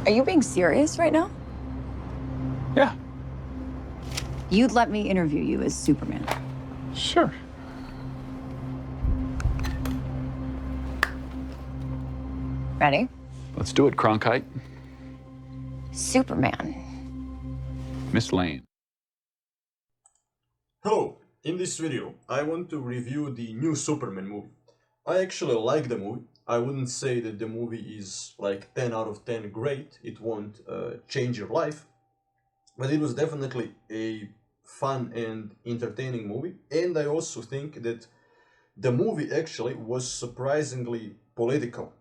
Are you being serious right now? Yeah, You'd let me interview you as Superman. sure. Ready? Let's do it, Cronkite. Superman. Miss Lane. Hello, in this video I want to review the new Superman movie. I actually like the movie. I wouldn't say that the movie is like 10 out of 10 great, it won't change your life, but it was definitely a fun and entertaining movie, and I also think that the movie actually was surprisingly political.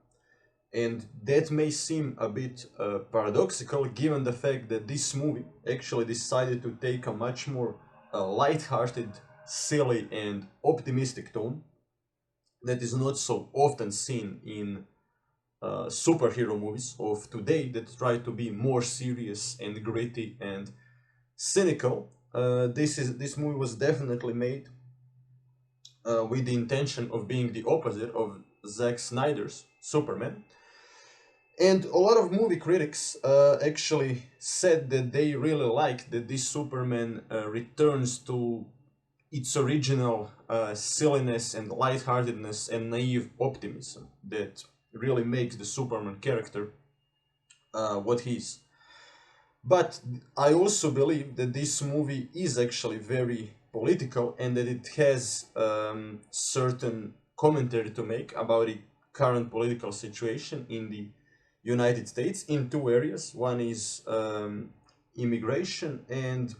And that may seem a bit paradoxical given the fact that this movie actually decided to take a much more light-hearted, silly and optimistic tone that is not so often seen in superhero movies of today that try to be more serious and gritty and cynical. This movie was definitely made with the intention of being the opposite of Zack Snyder's Superman. And a lot of movie critics actually said that they really liked that this Superman returns to its original silliness and lightheartedness and naive optimism that really makes the Superman character what he is. But I also believe that this movie is actually very political and that it has certain commentary to make about the current political situation in the United States in two areas. One is immigration and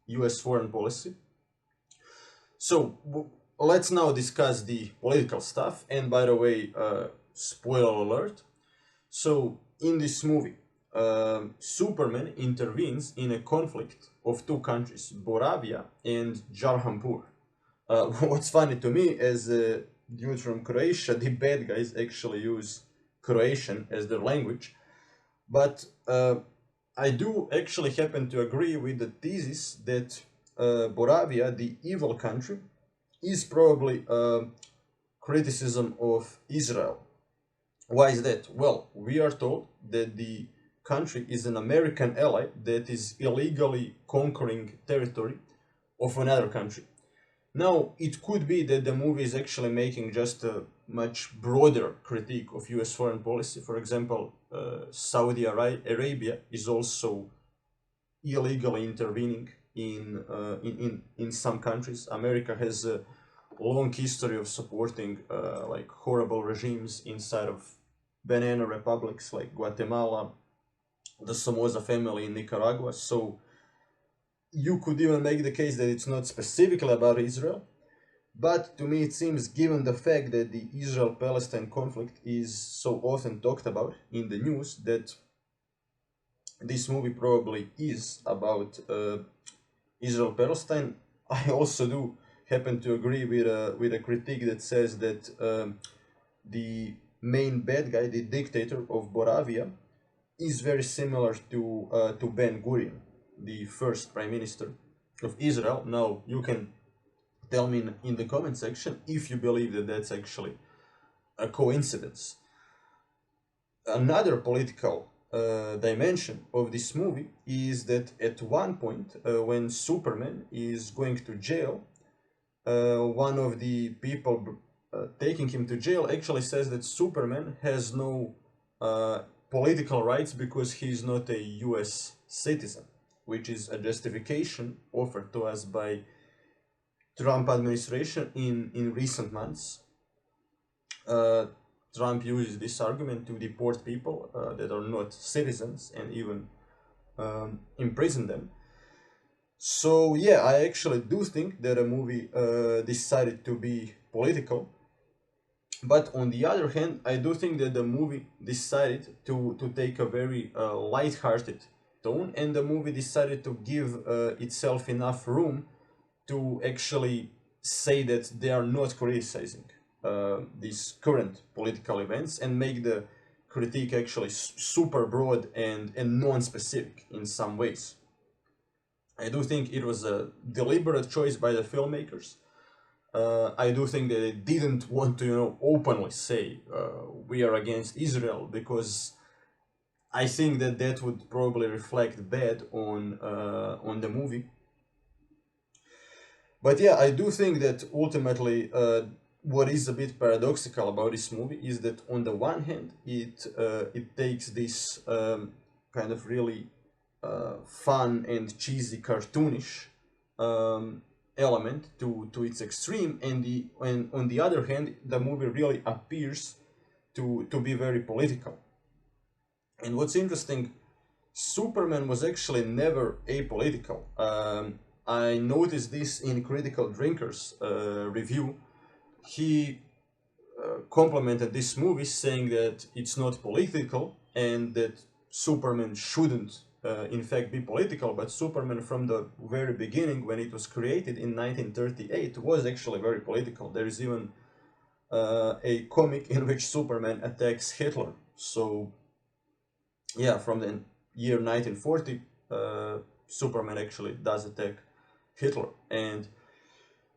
US foreign policy. So let's now discuss the political stuff. And by the way, spoiler alert. So in this movie, Superman intervenes in a conflict of two countries, Boravia and Jarhampur. What's funny to me as a dude from Croatia, the bad guys actually use Croatian as their language. But I do actually happen to agree with the thesis that Boravia, the evil country, is probably a criticism of Israel. Why is that? Well, we are told that the country is an American ally that is illegally conquering territory of another country. Now, it could be that the movie is actually making just a much broader critique of US foreign policy. For example, Saudi Arabia is also illegally intervening in some countries. America has a long history of supporting like horrible regimes inside of banana republics like Guatemala, the Somoza family in Nicaragua. So you could even make the case that it's not specifically about Israel, but to me it seems, given the fact that the Israel-Palestine conflict is so often talked about in the news, that this movie probably is about Israel-Palestine. I also do happen to agree with a critique that says that the main bad guy, the dictator of Boravia, is very similar to Ben Gurion, the first prime minister of Israel. Now, you can tell me in the comment section if you believe that that's actually a coincidence. Another political dimension of this movie is that at one point, when Superman is going to jail, one of the people taking him to jail actually says that Superman has no political rights because he's not a US citizen, which is a justification offered to us by Trump administration in recent months. Trump uses this argument to deport people that are not citizens and even imprison them. So yeah, I actually do think that a movie decided to be political. But on the other hand, I do think that the movie decided to take a very light-hearted tone, and the movie decided to give itself enough room to actually say that they are not criticizing these current political events and make the critique actually super broad and non-specific in some ways. I do think it was a deliberate choice by the filmmakers. I do think that they didn't want to, openly say we are against Israel, because I think that that would probably reflect bad on the movie. But yeah, I do think that ultimately what is a bit paradoxical about this movie is that on the one hand it takes this kind of really fun and cheesy cartoonish element to its extreme, and on the other hand the movie really appears to be very political. And what's interesting, Superman was actually never apolitical. I noticed this in Critical Drinker's review. He complimented this movie, saying that it's not political and that Superman shouldn't, in fact, be political. But Superman, from the very beginning, when it was created in 1938, was actually very political. There is even a comic in which Superman attacks Hitler. So, yeah, from the year 1940, Superman actually does attack Hitler. And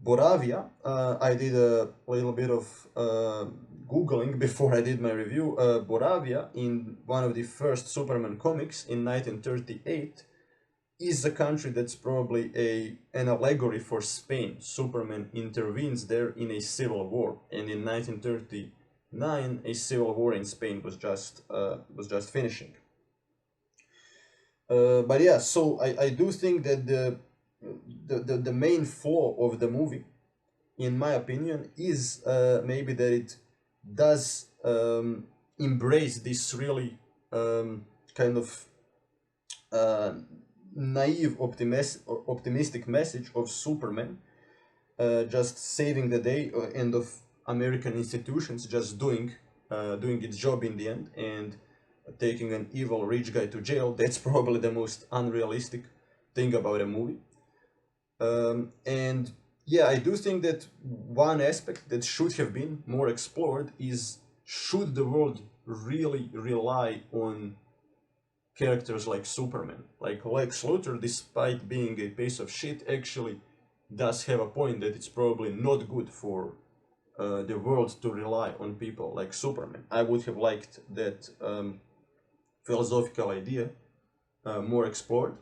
Boravia, I did a little bit of Googling before I did my review. Boravia, in one of the first Superman comics in 1938, is a country that's probably an allegory for Spain. Superman intervenes there in a civil war, and in 1939, a civil war in Spain was just finishing. But yeah, so I do think that the main flaw of the movie, in my opinion, is maybe that it does embrace this really kind of naive, optimistic message of Superman just saving the day, and of American institutions just doing its job in the end, and taking an evil rich guy to jail. That's probably the most unrealistic thing about a movie. And yeah, I do think that one aspect that should have been more explored is, should the world really rely on characters like Superman? Like Lex Luthor, despite being a piece of shit, actually does have a point that it's probably not good for the world to rely on people like Superman. I would have liked that philosophical idea more explored.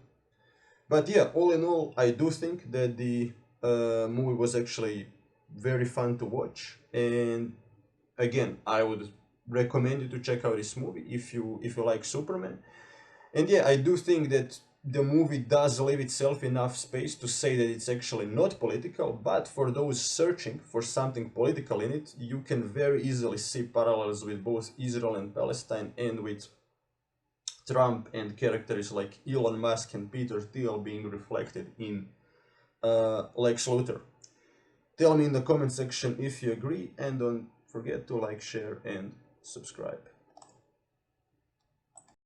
But yeah, all in all, I do think that the movie was actually very fun to watch, and again, I would recommend you to check out this movie if you like Superman. And yeah, I do think that the movie does leave itself enough space to say that it's actually not political, but for those searching for something political in it, you can very easily see parallels with both Israel and Palestine, and with Trump and characters like Elon Musk and Peter Thiel being reflected in Lex Luthor. Tell me in the comment section if you agree, and don't forget to like, share, and subscribe.